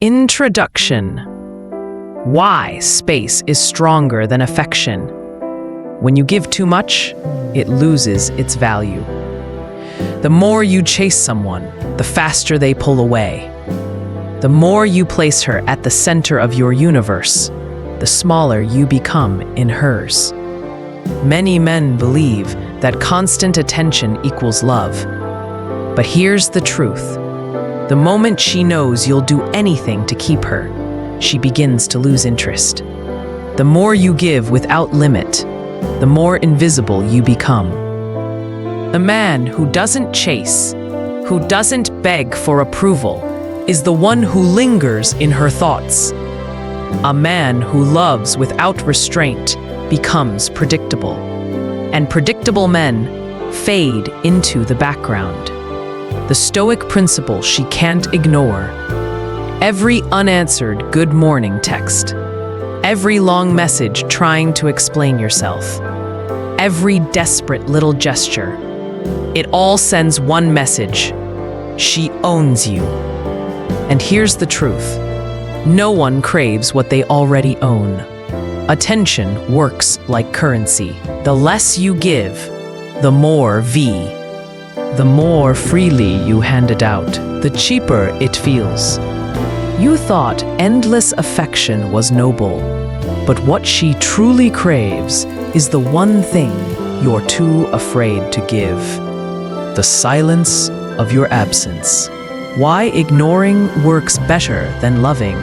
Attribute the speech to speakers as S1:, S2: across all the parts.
S1: Introduction. Why space is stronger than affection. When you give too much, it loses its value. The more you chase someone, the faster they pull away. The more you place her at the center of your universe, the smaller you become in hers. Many men believe that constant attention equals love. But here's the truth. The moment she knows you'll do anything to keep her, she begins to lose interest. The more you give without limit, the more invisible you become. A man who doesn't chase, who doesn't beg for approval, is the one who lingers in her thoughts. A man who loves without restraint becomes predictable, and predictable men fade into the background. The Stoic principle she can't ignore. Every unanswered good morning text, every long message trying to explain yourself, every desperate little gesture, it all sends one message: she owns you. And here's the truth. No one craves what they already own. Attention works like currency. The less you give, the more the more freely you hand it out, the cheaper it feels. You thought endless affection was noble, but what she truly craves is the one thing you're too afraid to give: the silence of your absence. Why ignoring works better than loving.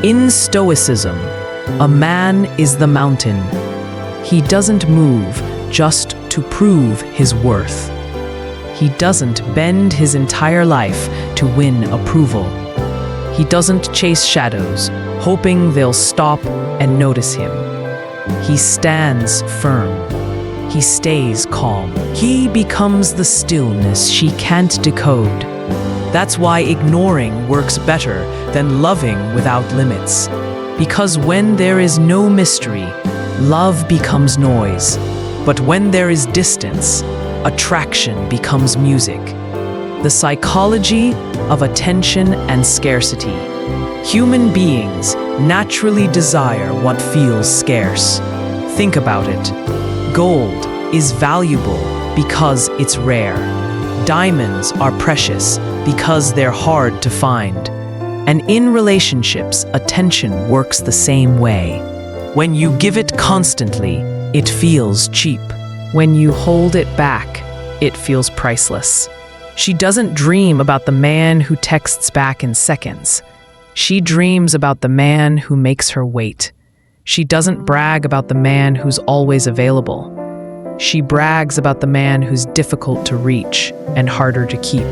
S1: In Stoicism, a man is the mountain. He doesn't move just to prove his worth. He doesn't bend his entire life to win approval. He doesn't chase shadows, hoping they'll stop and notice him. He stands firm. He stays calm. He becomes the stillness she can't decode. That's why ignoring works better than loving without limits. Because when there is no mystery, love becomes noise. But when there is distance, attraction becomes music. The psychology of attention and scarcity. Human beings naturally desire what feels scarce. Think about it. Gold is valuable because it's rare. Diamonds are precious because they're hard to find. And in relationships, attention works the same way. When you give it constantly, it feels cheap. When you hold it back, it feels priceless. She doesn't dream about the man who texts back in seconds. She dreams about the man who makes her wait. She doesn't brag about the man who's always available. She brags about the man who's difficult to reach and harder to keep.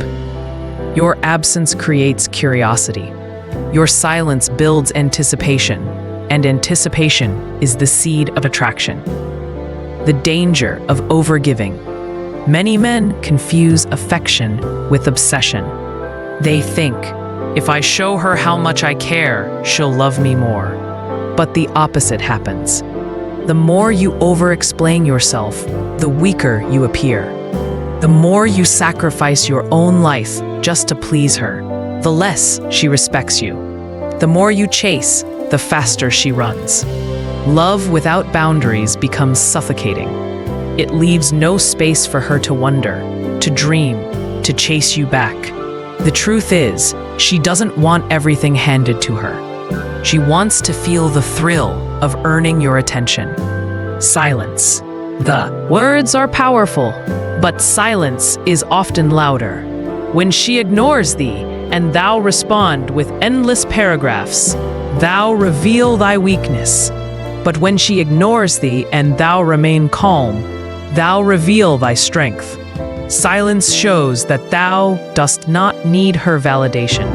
S1: Your absence creates curiosity. Your silence builds anticipation, and anticipation is the seed of attraction. The danger of overgiving. Many men confuse affection with obsession. They think, if I show her how much I care, she'll love me more. But the opposite happens. The more you over-explain yourself, the weaker you appear. The more you sacrifice your own life just to please her, the less she respects you. The more you chase, the faster she runs. Love without boundaries becomes suffocating. It leaves no space for her to wonder, to dream, to chase you back. The truth is, she doesn't want everything handed to her. She wants to feel the thrill of earning your attention. Silence. The words are powerful, but silence is often louder. When she ignores thee, and thou respond with endless paragraphs, thou reveal thy weakness. But when she ignores thee, and thou remain calm, thou reveal thy strength. Silence shows that thou dost not need her validation.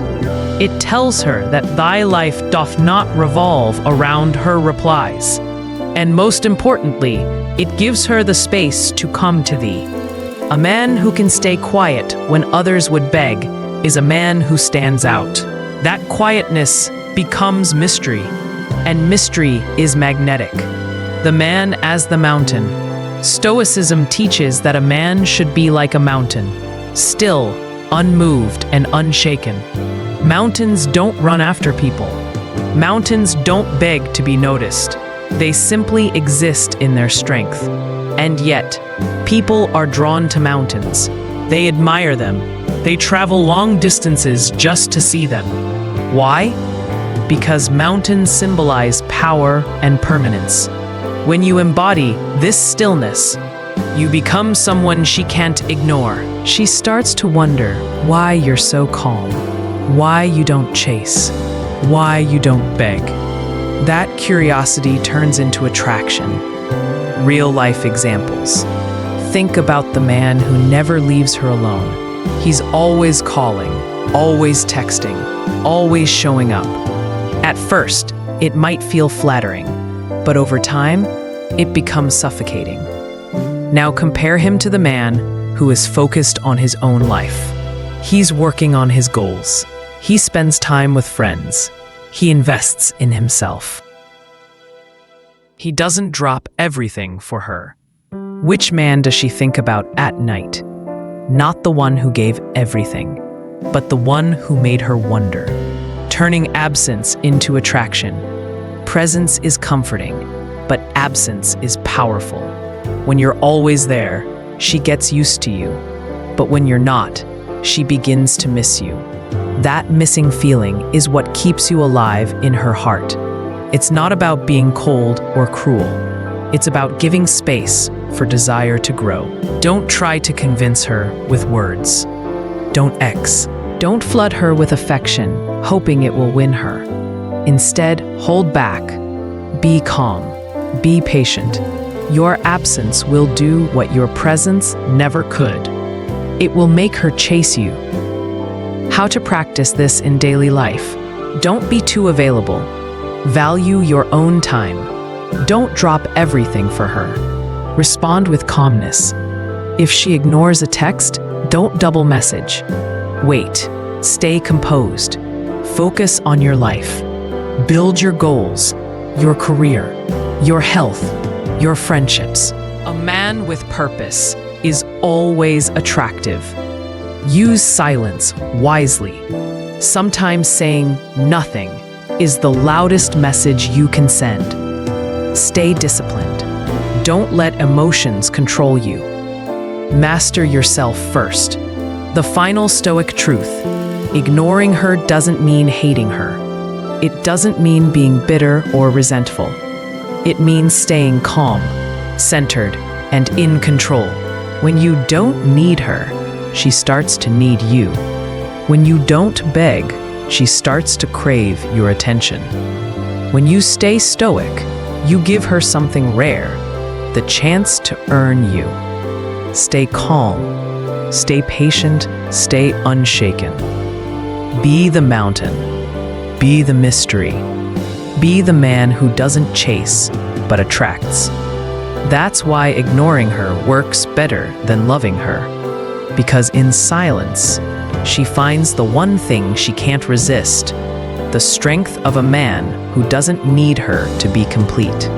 S1: It tells her that thy life doth not revolve around her replies. And most importantly, it gives her the space to come to thee. A man who can stay quiet when others would beg is a man who stands out. That quietness becomes mystery, and mystery is magnetic. The man as the mountain. Stoicism teaches that a man should be like a mountain, still, unmoved, and unshaken. Mountains don't run after people. Mountains don't beg to be noticed. They simply exist in their strength. And yet, people are drawn to mountains. They admire them. They travel long distances just to see them. Why? Because mountains symbolize power and permanence. When you embody this stillness, you become someone she can't ignore. She starts to wonder why you're so calm, why you don't chase, why you don't beg. That curiosity turns into attraction. Real-life examples. Think about the man who never leaves her alone. He's always calling, always texting, always showing up. At first, it might feel flattering, but over time, it becomes suffocating. Now compare him to the man who is focused on his own life. He's working on his goals. He spends time with friends. He invests in himself. He doesn't drop everything for her. Which man does she think about at night? Not the one who gave everything, but the one who made her wonder, turning absence into attraction. Presence is comforting, but absence is powerful. When you're always there, she gets used to you. But when you're not, she begins to miss you. That missing feeling is what keeps you alive in her heart. It's not about being cold or cruel. It's about giving space for desire to grow. Don't try to convince her with words. Don't flood her with affection, hoping it will win her. Instead, hold back. Be calm. Be patient. Your absence will do what your presence never could. It will make her chase you. How to practice this in daily life? Don't be too available. Value your own time. Don't drop everything for her. Respond with calmness. If she ignores a text, don't double message. Wait. Stay composed. Focus on your life. Build your goals, your career, your health, your friendships. A man with purpose is always attractive. Use silence wisely. Sometimes saying nothing is the loudest message you can send. Stay disciplined. Don't let emotions control you. Master yourself first. The final Stoic truth: ignoring her doesn't mean hating her. It doesn't mean being bitter or resentful. It means staying calm, centered, and in control. When you don't need her, she starts to need you. When you don't beg, she starts to crave your attention. When you stay stoic, you give her something rare, the chance to earn you. Stay calm, stay patient, stay unshaken. Be the mountain, be the mystery, be the man who doesn't chase, but attracts. That's why ignoring her works better than loving her. Because in silence, she finds the one thing she can't resist, the strength of a man who doesn't need her to be complete.